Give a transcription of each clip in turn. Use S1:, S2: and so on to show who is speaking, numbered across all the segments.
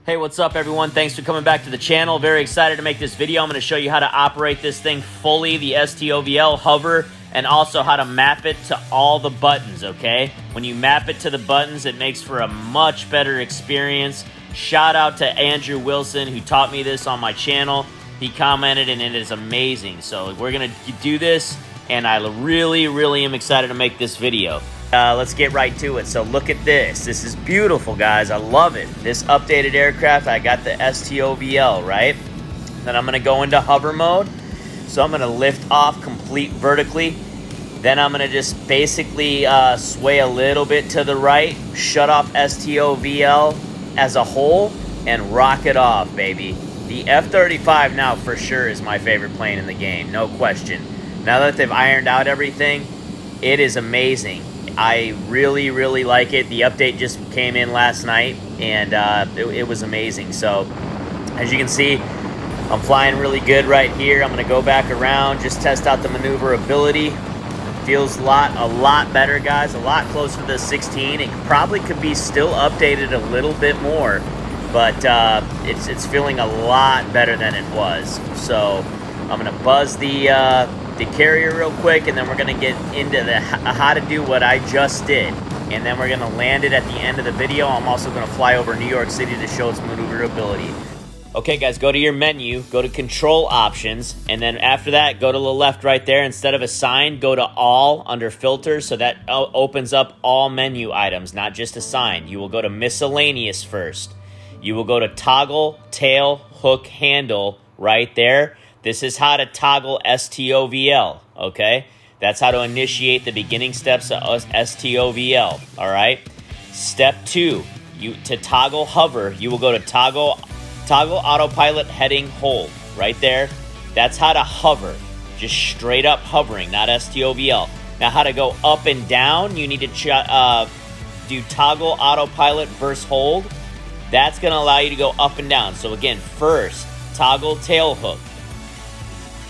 S1: Hey, what's up everyone? Thanks for coming back to the channel. Very excited to make this video. I'm going to show you how to operate this thing fully, the STOVL hover, and also how to map it to all the buttons, okay? When you map it to the buttons, it makes for a much better experience. Shout out to Andrew Wilson, who taught me this on my channel. He commented and it is amazing. So we're going to do this, and I really am excited to make this video. Let's get right to it. So look at this. This is beautiful, guys. I love it. This updated aircraft, I got the STOVL, right? Then I'm going to go into hover mode. So I'm going to lift off complete vertically. Then I'm going to just basically sway a little bit to the right, shut off STOVL as a whole, and rock it off, baby. The F-35 now for sure is my favorite plane in the game, no question. Now that they've ironed out everything, it is amazing. I really like it. The update just came in last night, and it was amazing. So, as you can see, I'm flying really good right here. I'm going to go back around, just test out the maneuverability. Feels a lot better, guys. A lot closer to the 16. It probably could be still updated a little bit more, but it's feeling a lot better than it was. So, I'm going to buzz the carrier real quick, and then we're going to get into the how to do what I just did, and then we're going to land it at the end of the video. I'm also going to fly over New York City to show its maneuverability. Okay guys, go to your menu, go to control options, and then after that go to the left right there. Instead of assign, go to all under filters, so that opens up all menu items, not just assigned. You will go to miscellaneous first. You will go to toggle tail hook handle right there. This is how to toggle STOVL, okay? That's how to initiate the beginning steps of STOVL, all right? Step 2, to toggle hover, you will go to toggle autopilot heading hold, right there. That's how to hover, just straight up hovering, not STOVL. Now, how to go up and down, you need to do toggle autopilot versus hold. That's gonna allow you to go up and down. So again, first, toggle tail hook.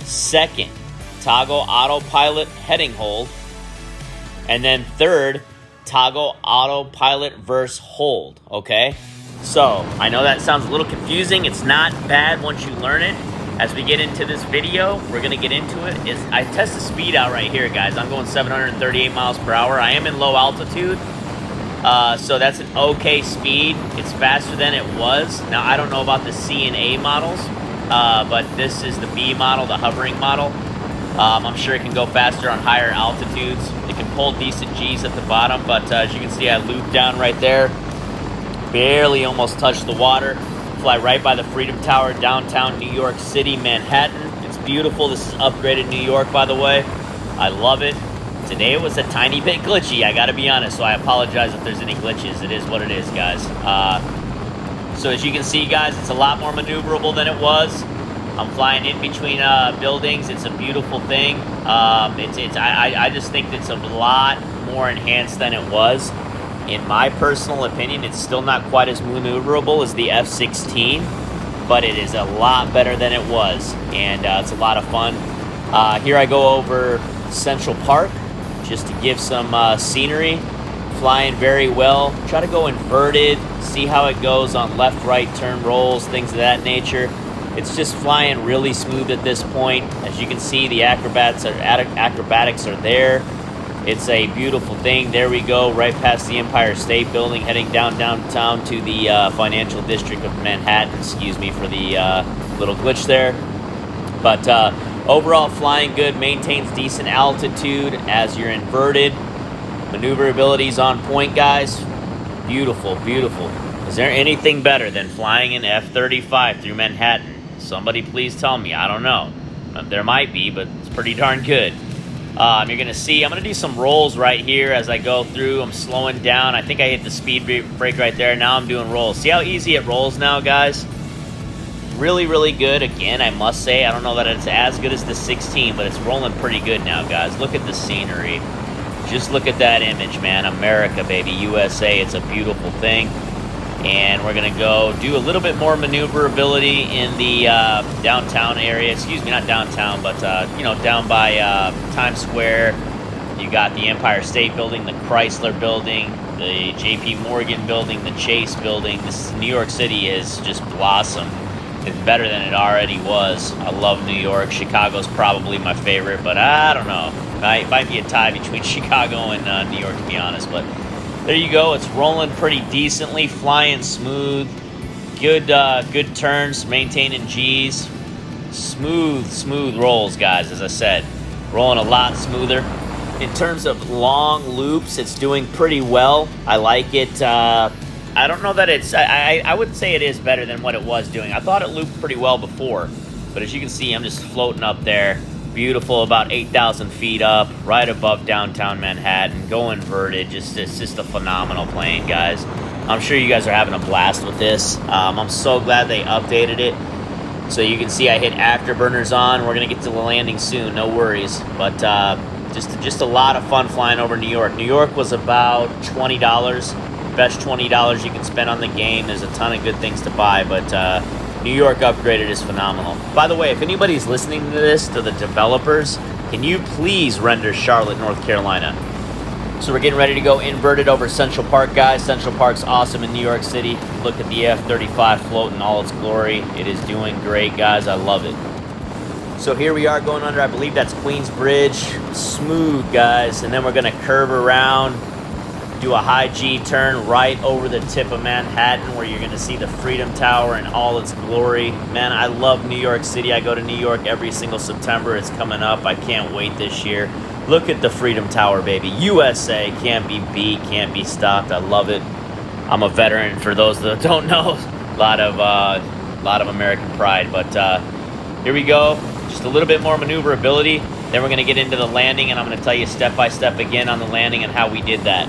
S1: Second, toggle autopilot heading hold. And then third, toggle autopilot versus hold, okay? So, I know that sounds a little confusing. It's not bad once you learn it. As we get into this video, we're going to get into it. I test the speed out right here, guys. I'm going 738 miles per hour. I am in low altitude, so that's an okay speed. It's faster than it was. Now, I don't know about the C and A models, but this is the B model, the hovering model. I'm sure it can go faster on higher altitudes. It can pull decent G's at the bottom, but as you can see, I looped down right there. Barely almost touched the water. Fly right by the Freedom Tower, downtown New York City, Manhattan. It's beautiful. This is upgraded New York, by the way. I love it. Today it was a tiny bit glitchy, I gotta be honest, so I apologize if there's any glitches. It is what it is, guys. So as you can see, guys, it's a lot more maneuverable than it was. I'm flying in between buildings. It's a beautiful thing. I just think it's a lot more enhanced than it was. In my personal opinion, it's still not quite as maneuverable as the F-16, but it is a lot better than it was, and it's a lot of fun. Here I go over Central Park just to give some scenery. Flying very well. Try to go inverted, see how it goes on left, right, turn rolls, things of that nature. It's just flying really smooth at this point. As you can see, the acrobatics are there. It's a beautiful thing. There we go, right past the Empire State Building, heading downtown to the financial district of Manhattan. Excuse me for the little glitch there. But overall, flying good, maintains decent altitude as you're inverted. Maneuverability's on point, guys. Beautiful. Is there anything better than flying an F-35 through Manhattan? Somebody please tell me. I don't know. There might be, but it's pretty darn good. You're going to see, I'm going to do some rolls right here as I go through. I'm slowing down. I think I hit the speed brake right there. Now I'm doing rolls. See how easy it rolls now, guys? Really good. Again, I must say, I don't know that it's as good as the 16, but it's rolling pretty good now, guys. Look at the scenery. Just look at that image, man. America, baby. USA. It's a beautiful thing. And we're going to go do a little bit more maneuverability in the downtown area. Excuse me, not downtown, but, you know, down by Times Square. You got the Empire State Building, the Chrysler Building, the JP Morgan building, the Chase building. This New York City has just blossomed. It's better than it already was. I love New York. Chicago's probably my favorite, but I don't know. It might be a tie between Chicago and New York, to be honest. But there you go. It's rolling pretty decently, flying smooth. Good turns, maintaining G's. Smooth rolls, guys, as I said. Rolling a lot smoother. In terms of long loops, it's doing pretty well. I like it. I don't know that it's... I would say it is better than what it was doing. I thought it looped pretty well before. But as you can see, I'm just floating up there. Beautiful, about 8,000 feet up, right above downtown Manhattan. Go inverted. It's just a phenomenal plane, guys. I'm sure you guys are having a blast with this. I'm so glad they updated it. So you can see I hit afterburners on. We're going to get to the landing soon, no worries. But just a lot of fun flying over New York. New York was about $20. Best $20 you can spend on the game. There's a ton of good things to buy, but New York upgraded is phenomenal. By the way, if anybody's listening to this, to the developers, can you please render Charlotte, North Carolina? So we're getting ready to go inverted over Central Park, guys. Central Park's awesome in New York City. Look at the F-35 float in all its glory. It is doing great, guys. I love it. So here we are going under, I believe that's Queensbridge. Smooth, guys. And then we're going to curve around, do a high G turn right over the tip of Manhattan where you're going to see the Freedom Tower in all its glory. Man, I love New York City. I go to New York every single September. It's coming up. I can't wait this year. Look at the Freedom Tower, baby. USA, can't be beat, can't be stopped. I love it. I'm a veteran, for those that don't know. A lot of American pride. But here we go. Just a little bit more maneuverability. Then we're going to get into the landing, and I'm going to tell you step by step again on the landing and how we did that.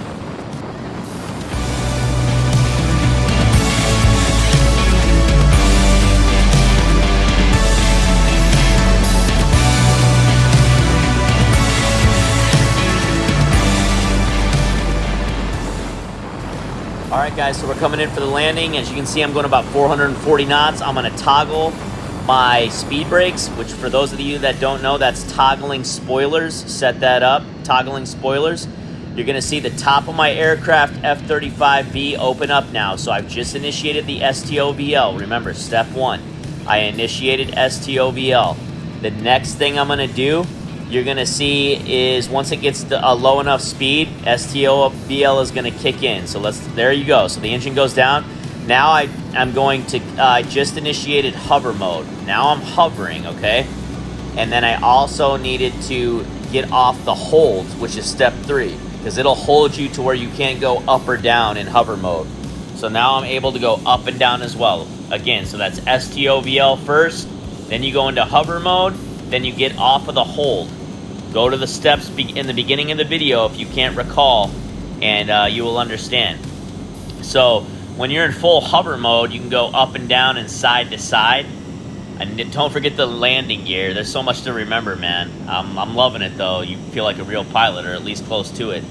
S1: Alright guys, so we're coming in for the landing. As you can see, I'm going about 440 knots. I'm going to toggle my speed brakes, which for those of you that don't know, that's toggling spoilers. Set that up, toggling spoilers. You're going to see the top of my aircraft F-35B open up now. So I've just initiated the STOVL. Remember, step 1, I initiated STOVL. The next thing I'm going to do, you're going to see is once it gets to a low enough speed, STOVL is going to kick in. So there you go. So the engine goes down. Now I'm going to, I just initiated hover mode. Now I'm hovering, okay? And then I also needed to get off the hold, which is step 3, because it'll hold you to where you can't go up or down in hover mode. So now I'm able to go up and down as well. Again, so that's STOVL first, then you go into hover mode, then you get off of the hold. Go to the steps in the beginning of the video if you can't recall, and you will understand. So when you're in full hover mode, you can go up and down and side to side. And don't forget the landing gear. There's so much to remember, man. I'm loving it, though. You feel like a real pilot, or at least close to it.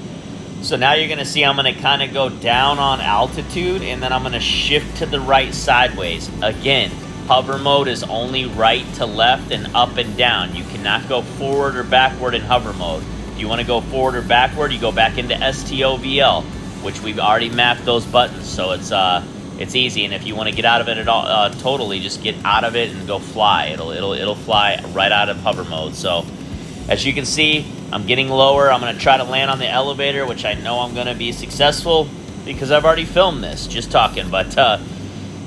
S1: So now you're going to see I'm going to kind of go down on altitude, and then I'm going to shift to the right sideways. Again, hover mode is only right to left and up and down. You cannot go forward or backward in hover mode. If you want to go forward or backward, you go back into STOVL, which we've already mapped those buttons, so it's easy. And if you want to get out of it at all, totally just get out of it and go fly. It'll fly right out of hover mode. So as you can see, I'm getting lower. I'm going to try to land on the elevator, which I know I'm going to be successful because I've already filmed this, just talking. But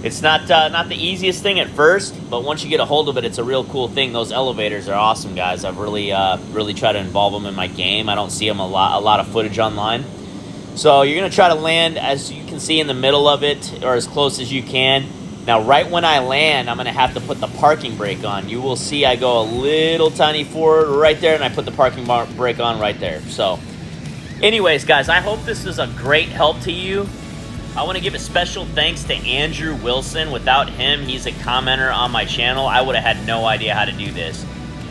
S1: it's not the easiest thing at first, but once you get a hold of it, it's a real cool thing. Those elevators are awesome, guys. I've really tried to involve them in my game. I don't see them a lot of footage online. So you're going to try to land, as you can see, in the middle of it, or as close as you can. Now, right when I land, I'm going to have to put the parking brake on. You will see I go a little tiny forward right there, and I put the parking brake on right there. So, anyways, guys, I hope this is a great help to you. I want to give a special thanks to Andrew Wilson. Without him, he's a commenter on my channel. I would have had no idea how to do this.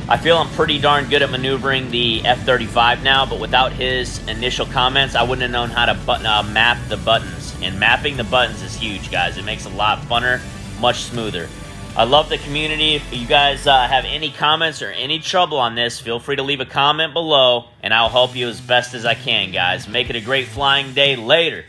S1: I feel I'm pretty darn good at maneuvering the F-35 now, but without his initial comments, I wouldn't have known how to map the buttons. And mapping the buttons is huge, guys. It makes it a lot funner, much smoother. I love the community. If you guys have any comments or any trouble on this, feel free to leave a comment below, and I'll help you as best as I can, guys. Make it a great flying day. Later.